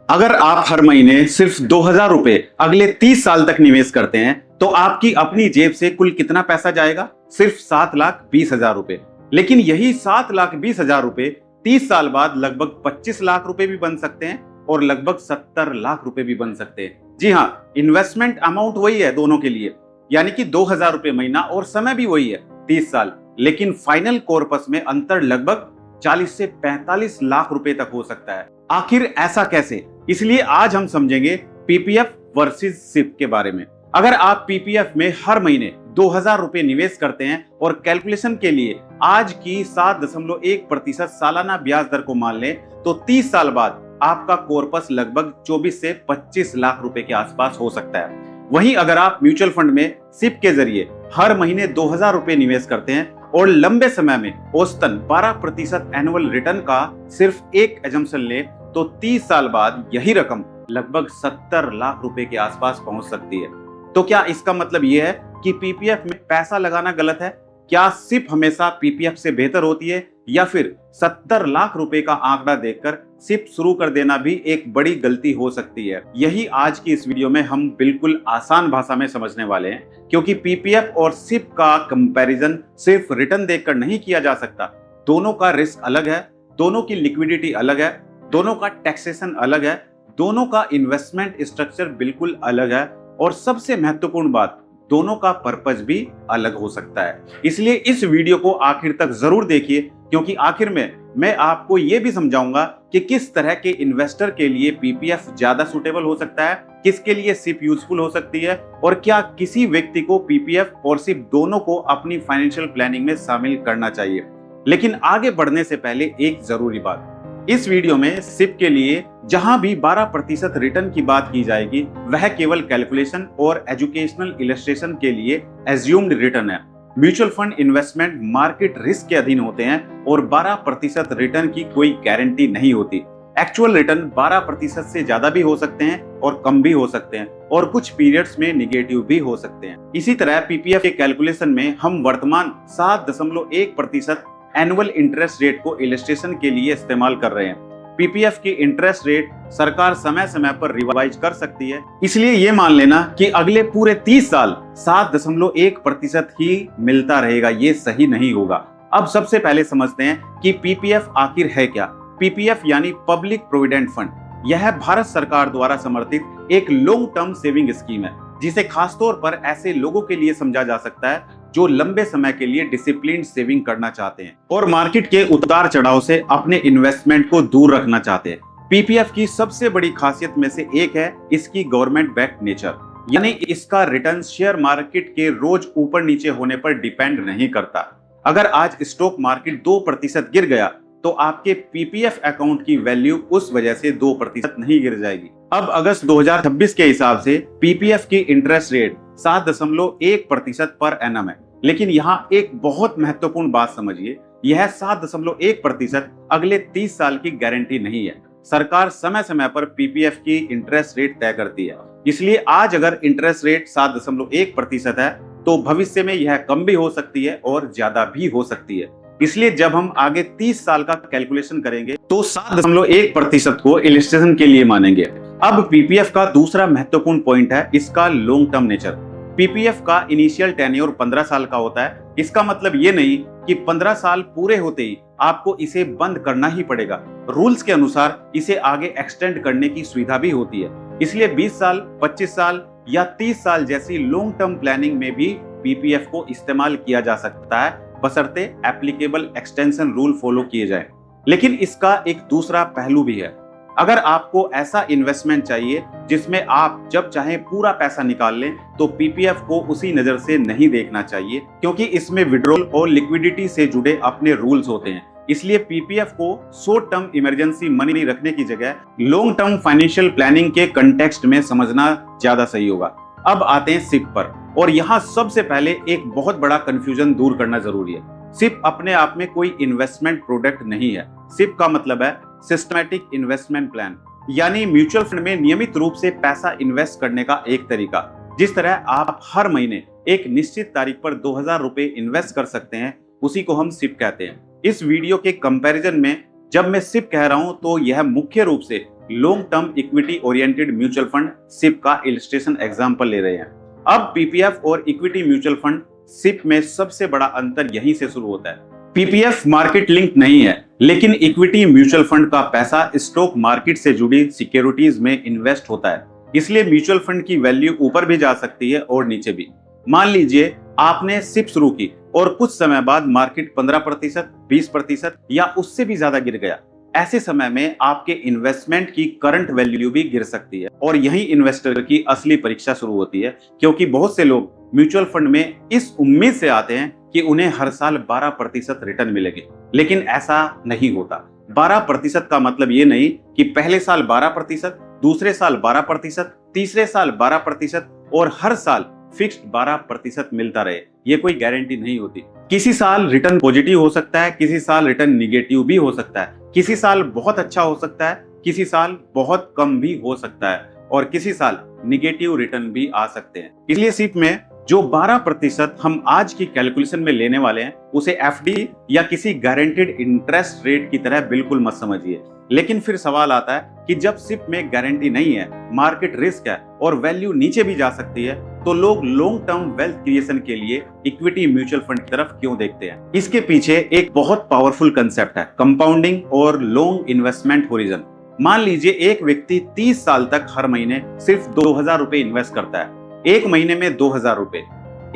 अगर आप हर महीने सिर्फ 2,000 रुपए अगले 30 साल तक निवेश करते हैं तो आपकी अपनी जेब से कुल कितना पैसा जाएगा? सिर्फ 7,20,000 रुपए। लेकिन यही 7,20,000 रुपए 30 साल बाद लगभग 25 लाख रुपए भी बन सकते हैं और लगभग 70 लाख रुपए भी बन सकते हैं। जी हाँ, इन्वेस्टमेंट अमाउंट वही है दोनों के लिए, यानी कि 2,000 रुपए महीना, और समय भी वही है 30 साल। लेकिन फाइनल कॉर्पस में अंतर लगभग 40 से 45 लाख रुपए तक हो सकता है। आखिर ऐसा कैसे? इसलिए आज हम समझेंगे पीपीएफ वर्सेस सिप के बारे में। अगर आप पीपीएफ में हर महीने 2,000 रुपए निवेश करते हैं और कैलकुलेशन के लिए आज की 7.1% सालाना ब्याज दर को मान लें तो 30 साल बाद आपका कॉर्पस लगभग 24 से 25 लाख रुपए के आसपास हो सकता है। वहीं अगर आप म्यूचुअल फंड में सिप के जरिए हर महीने 2,000 रुपए निवेश करते हैं और लंबे समय में औसतन 12% एनुअल रिटर्न का सिर्फ एक एजम्पशन ले तो 30 साल बाद यही रकम लगभग 70 लाख रुपए के आसपास पहुंच सकती है। तो क्या इसका मतलब यह है कि पीपीएफ में पैसा लगाना गलत है? क्या सिप हमेशा पीपीएफ से बेहतर होती है, या फिर 70 लाख रुपए का आंकड़ा देखकर सिप शुरू कर देना भी एक बड़ी गलती हो सकती है? यही आज की इस वीडियो में हम बिल्कुल आसान भाषा में समझने वाले हैं, क्योंकि पीपीएफ और सिप का कंपैरिजन सिर्फ रिटर्न देखकर नहीं किया जा सकता। दोनों का रिस्क अलग है, दोनों की लिक्विडिटी अलग है, दोनों का टैक्सेशन अलग है, दोनों का इन्वेस्टमेंट स्ट्रक्चर बिल्कुल अलग है, और सबसे महत्वपूर्ण बात, दोनों का पर्पस भी अलग हो सकता है। इसलिए इस वीडियो को आखिर तक जरूर देखिए, क्योंकि आखिर में मैं आपको यह भी समझाऊंगा कि किस तरह के इन्वेस्टर के लिए पीपीएफ ज्यादा सुटेबल हो सकता है, किसके लिए सिप यूजफुल हो सकती है, और क्या किसी व्यक्ति को पीपीएफ और सिप दोनों को अपनी फाइनेंशियल प्लानिंग में शामिल करना चाहिए। लेकिन आगे बढ़ने से पहले एक जरूरी बात, इस वीडियो में सिप के लिए जहां भी 12% रिटर्न की बात की जाएगी वह केवल कैलकुलेशन और एजुकेशनल इलस्ट्रेशन के लिए एज्यूम्ड रिटर्न है। Mutual fund investment market risk के अधीन होते हैं और 12% रिटर्न की कोई गारंटी नहीं होती। एक्चुअल रिटर्न 12% से ज्यादा भी हो सकते हैं और कम भी हो सकते हैं, और कुछ पीरियड्स में निगेटिव भी हो सकते हैं। इसी तरह पीपीएफ के कैलकुलेशन में हम वर्तमान 7.1% एनुअल इंटरेस्ट रेट को इलस्ट्रेशन के लिए इस्तेमाल कर रहे हैं। पीपीएफ की इंटरेस्ट रेट सरकार समय समय पर रिवाइज कर सकती है, इसलिए ये मान लेना कि अगले पूरे 30 साल 7.1% ही मिलता रहेगा, ये सही नहीं होगा। अब सबसे पहले समझते हैं कि पीपीएफ आखिर है क्या। पीपीएफ यानी पब्लिक प्रोविडेंट फंड। यह भारत सरकार द्वारा समर्थित एक लॉन्ग टर्म सेविंग स्कीम है, जिसे खासतौर पर ऐसे लोगों के लिए समझा जा सकता है जो लंबे समय के लिए डिसिप्लिन सेविंग करना चाहते हैं और मार्केट के उतार चढ़ाव से अपने इन्वेस्टमेंट को दूर रखना चाहते हैं। पीपीएफ की सबसे बड़ी खासियत में से एक है इसकी गवर्नमेंट बैक्ड नेचर, यानी इसका रिटर्न शेयर मार्केट के रोज ऊपर नीचे होने पर डिपेंड नहीं करता। अगर आज स्टॉक मार्केट 2% गिर गया तो आपके पीपीएफ अकाउंट की वैल्यू उस वजह से 2% नहीं गिर जाएगी। अब अगस्त 2026 के हिसाब से पीपीएफ की इंटरेस्ट रेट 7.1% पर एनम है। लेकिन यहाँ एक बहुत महत्वपूर्ण बात समझिए, यह 7.1% अगले 30 साल की गारंटी नहीं है। सरकार समय समय पर पीपीएफ की इंटरेस्ट रेट तय करती है, इसलिए आज अगर इंटरेस्ट रेट 7.1% है तो भविष्य में यह कम भी हो सकती है और ज्यादा भी हो सकती है। इसलिए जब हम आगे 30 साल का कैलकुलेशन करेंगे तो 7.1% को इलस्ट्रेशन के लिए मानेंगे। अब पीपीएफ का दूसरा महत्वपूर्ण पॉइंट है इसका लॉन्ग टर्म नेचर। पीपीएफ का इनिशियल टेन्योर 15 साल का होता है। इसका मतलब ये नहीं कि 15 साल पूरे होते ही आपको इसे बंद करना ही पड़ेगा। रूल्स के अनुसार इसे आगे एक्सटेंड करने की सुविधा भी होती है। इसलिए 20 साल, 25 साल या 30 साल जैसी लॉन्ग टर्म प्लानिंग में भी पीपीएफ को इस्तेमाल किया जा सकता है, बशर्ते एप्लीकेबल एक्सटेंशन रूल फॉलो किए जाए। लेकिन इसका एक दूसरा पहलू भी है। अगर आपको ऐसा इन्वेस्टमेंट चाहिए जिसमें आप जब चाहें पूरा पैसा निकाल लें तो पीपीएफ को उसी नजर से नहीं देखना चाहिए, क्योंकि इसमें विड्रॉल और लिक्विडिटी से जुड़े अपने रूल्स होते हैं। इसलिए पीपीएफ को शॉर्ट टर्म इमरजेंसी मनी रखने की जगह लॉन्ग टर्म फाइनेंशियल प्लानिंग के कंटेक्स्ट में समझना ज्यादा सही होगा। अब आते हैं सिप पर, और यहाँ सबसे पहले एक बहुत बड़ा कंफ्यूजन दूर करना जरूरी है। सिप अपने आप में कोई इन्वेस्टमेंट प्रोडक्ट नहीं है। सिप का मतलब है सिस्टमैटिक इन्वेस्टमेंट प्लान, यानी म्यूचुअल फंड में नियमित रूप से पैसा इन्वेस्ट करने का एक तरीका। जिस तरह आप हर महीने एक निश्चित तारीख पर 2,000 रुपए इन्वेस्ट कर सकते हैं, उसी को हम सिप कहते हैं। इस वीडियो के कंपैरिजन में जब मैं सिप कह रहा हूं तो यह मुख्य रूप से long term equity oriented mutual fund SIP का इलस्ट्रेशन एग्जांपल ले रहे हैं। अब पीपीएफ और इक्विटी म्यूचुअल फंड सिप में सबसे बड़ा अंतर यहीं से शुरू होता है। पीपीएफ मार्केट लिंक नहीं है, लेकिन इक्विटी म्यूचुअल फंड का पैसा स्टॉक मार्केट से जुड़ी सिक्योरिटीज में इन्वेस्ट होता है, इसलिए म्यूचुअल फंड की वैल्यू ऊपर भी जा सकती है और नीचे भी। मान लीजिए आपने सिप शुरू की और कुछ समय बाद मार्केट 15%, 20% या उससे भी ज्यादा गिर गया। ऐसे समय में आपके इन्वेस्टमेंट की करंट वैल्यू भी गिर सकती है और यही इन्वेस्टर की असली परीक्षा शुरू होती है, क्योंकि बहुत से लोग म्यूचुअल फंड में इस उम्मीद से आते हैं कि उन्हें हर साल 12% रिटर्न मिलेंगे, लेकिन ऐसा नहीं होता। 12% का मतलब ये नहीं कि पहले साल 12%, दूसरे साल 12%, तीसरे साल 12% और हर साल फिक्स्ड 12% मिलता रहे। ये कोई गारंटी नहीं होती। किसी साल रिटर्न पॉजिटिव हो सकता है, किसी साल रिटर्न निगेटिव भी हो सकता है, किसी साल बहुत अच्छा हो सकता है, किसी साल बहुत कम भी हो सकता है और किसी साल निगेटिव रिटर्न भी आ सकते हैं। इसलिए सिप में जो 12% हम आज की कैलकुलेशन में लेने वाले हैं उसे एफडी या किसी गारंटेड इंटरेस्ट रेट की तरह बिल्कुल मत समझिए। लेकिन फिर सवाल आता है कि जब सिप में गारंटी नहीं है, मार्केट रिस्क है और वैल्यू नीचे भी जा सकती है, तो लोग लॉन्ग टर्म वेल्थ क्रिएशन के लिए इक्विटी म्यूचुअल फंड की तरफ क्यों देखते हैं? इसके पीछे एक बहुत पावरफुल कंसेप्ट है, कंपाउंडिंग और लॉन्ग इन्वेस्टमेंट होरिजन। मान लीजिए एक व्यक्ति 30 साल तक हर महीने सिर्फ 2000 रुपए इन्वेस्ट करता है। एक महीने में 2000 रुपए,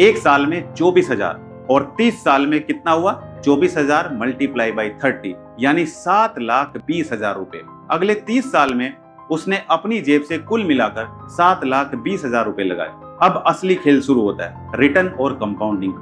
एक साल में 24,000 और 30 साल में कितना हुआ? 24,000 मल्टीप्लाई बाई 30 यानी 7,20,000 रुपए। अगले 30 साल में उसने अपनी जेब से कुल मिलाकर 7,20,000 रुपए लगाए। अब असली खेल शुरू होता है, रिटर्न और कंपाउंडिंग।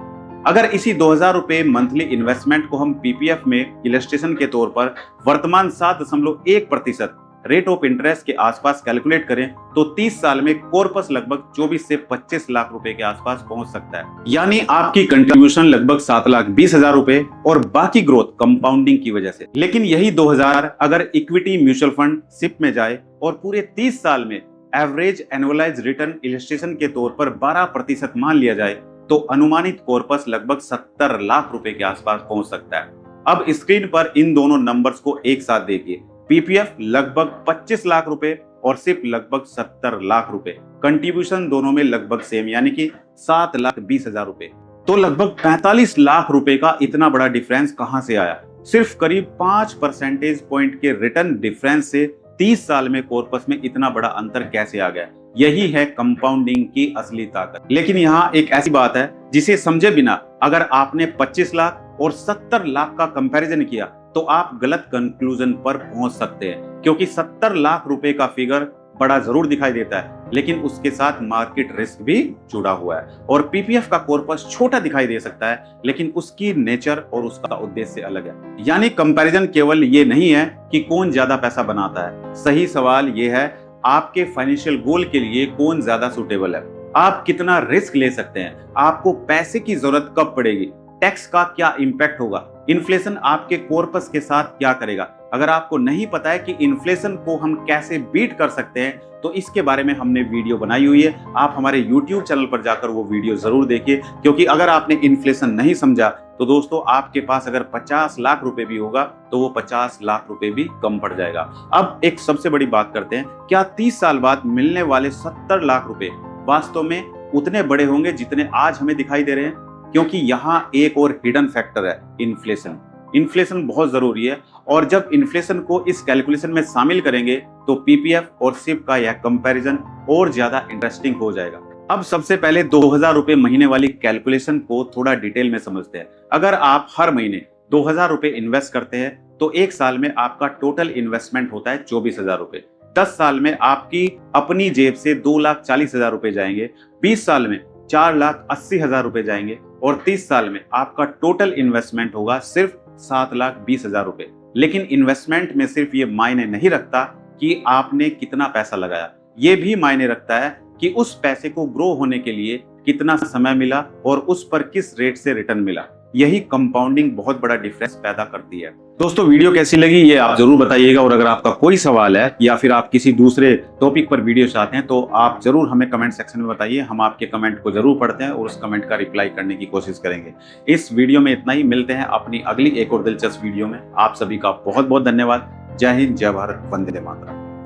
अगर इसी 2000 रुपए मंथली इन्वेस्टमेंट को हम पीपीएफ में इलस्ट्रेशन के तौर पर वर्तमान 7.1% रेट ऑफ इंटरेस्ट के आसपास कैलकुलेट करें तो 30 साल में कॉर्पस लगभग 24 से 25 लाख रुपए के आसपास पहुंच सकता है। यानी आपकी कंट्रीब्यूशन लगभग 7,20,000 रुपए और बाकी ग्रोथ कंपाउंडिंग की वजह से। लेकिन यही 2000 अगर इक्विटी म्यूचुअल फंड सिप में जाए और पूरे 30 साल में एवरेज एनुअलाइज रिटर्न इलस्ट्रेशन के तौर पर 12% मान लिया जाए तो अनुमानित कॉर्पस लगभग 70 लाख रुपए के आसपास पहुंच सकता है। अब स्क्रीन पर इन दोनों नंबर्स को एक साथ देखिए। पीपीएफ लगभग 25 लाख रुपए और सिप लगभग 70 लाख रुपए। कंट्रीब्यूशन दोनों में लगभग सेम यानी कि 7,20,000 रुपए। तो लगभग 45 लाख रुपए का इतना बड़ा डिफरेंस कहां से आया? सिर्फ करीब 5 परसेंटेज पॉइंट के रिटर्न डिफरेंस से 30 साल में कॉर्पस में इतना बड़ा अंतर कैसे आ गया? यही है कंपाउंडिंग की असली ताकत। लेकिन यहाँ एक ऐसी बात है जिसे समझे बिना अगर आपने 25 लाख और 70 लाख का कंपैरिजन किया तो आप गलत कंक्लूजन पर पहुंच सकते हैं, क्योंकि 70 लाख रुपए का फिगर बड़ा जरूर दिखाई देता है लेकिन उसके साथ मार्केट रिस्क भी जुड़ा हुआ है। और पीपीएफ का कॉर्पस छोटा दिखाई दे सकता है लेकिन उसकी नेचर और उसका उद्देश्य अलग है। यानी कंपैरिजन केवल ये नहीं है कि कौन ज्यादा पैसा बनाता है, सही सवाल ये है आपके फाइनेंशियल गोल के लिए कौन ज्यादा सुटेबल है, आप कितना रिस्क ले सकते हैं, आपको पैसे की जरूरत कब पड़ेगी, टैक्स का क्या इंपैक्ट होगा, इन्फ्लेशन आपके कॉर्पस के साथ क्या करेगा। अगर आपको नहीं पता है कि इन्फ्लेशन को हम कैसे बीट कर सकते हैं तो इसके बारे में हमने वीडियो बनाई हुई है, आप हमारे YouTube चैनल पर जाकर वो वीडियो जरूर देखिए। क्योंकि अगर आपने इन्फ्लेशन नहीं समझा तो दोस्तों आपके पास अगर 50 लाख रुपए भी होगा तो वो 50 लाख रुपए भी कम पड़ जाएगा। अब एक सबसे बड़ी बात करते हैं, क्या 30 साल बाद मिलने वाले 70 लाख रुपए वास्तव में उतने बड़े होंगे जितने आज हमें दिखाई दे रहे हैं? क्योंकि यहाँ एक और हिडन फैक्टर है, इन्फ्लेशन। इन्फ्लेशन बहुत जरूरी है और जब इन्फ्लेशन को इस कैलकुलेशन में शामिल करेंगे तो पीपीएफ और सिप का यह कंपैरिजन और ज्यादा इंटरेस्टिंग हो जाएगा। अब सबसे पहले 2000 रुपए महीने वाली कैलकुलेशन को थोड़ा डिटेल में समझते हैं। अगर आप हर महीने 2000 रुपए इन्वेस्ट करते हैं तो एक साल में आपका टोटल इन्वेस्टमेंट होता है 24,000 रुपए। 10 साल में आपकी अपनी जेब से 2,40,000 रुपए जाएंगे, 20 साल में 4,80,000 रुपए जाएंगे और 30 साल में आपका टोटल इन्वेस्टमेंट होगा सिर्फ 7,20,000 रुपए। लेकिन इन्वेस्टमेंट में सिर्फ ये मायने नहीं रखता कि आपने कितना पैसा लगाया, ये भी मायने रखता है कि उस पैसे को ग्रो होने के लिए कितना समय मिला और उस पर किस रेट से रिटर्न मिला। यही कंपाउंडिंग बहुत बड़ा डिफरेंस पैदा करती है। दोस्तों, वीडियो कैसी लगी ये आप जरूर बताइएगा, और अगर आपका कोई सवाल है या फिर आप किसी दूसरे टॉपिक पर वीडियो चाहते हैं तो आप जरूर हमें कमेंट सेक्शन में बताइए। हम आपके कमेंट को जरूर पढ़ते हैं और उस कमेंट का रिप्लाई करने की कोशिश करेंगे। इस वीडियो में इतना ही, मिलते हैं अपनी अगली एक और दिलचस्प वीडियो में। आप सभी का बहुत बहुत धन्यवाद। जय हिंद, जय भारत, वंदे मातरम।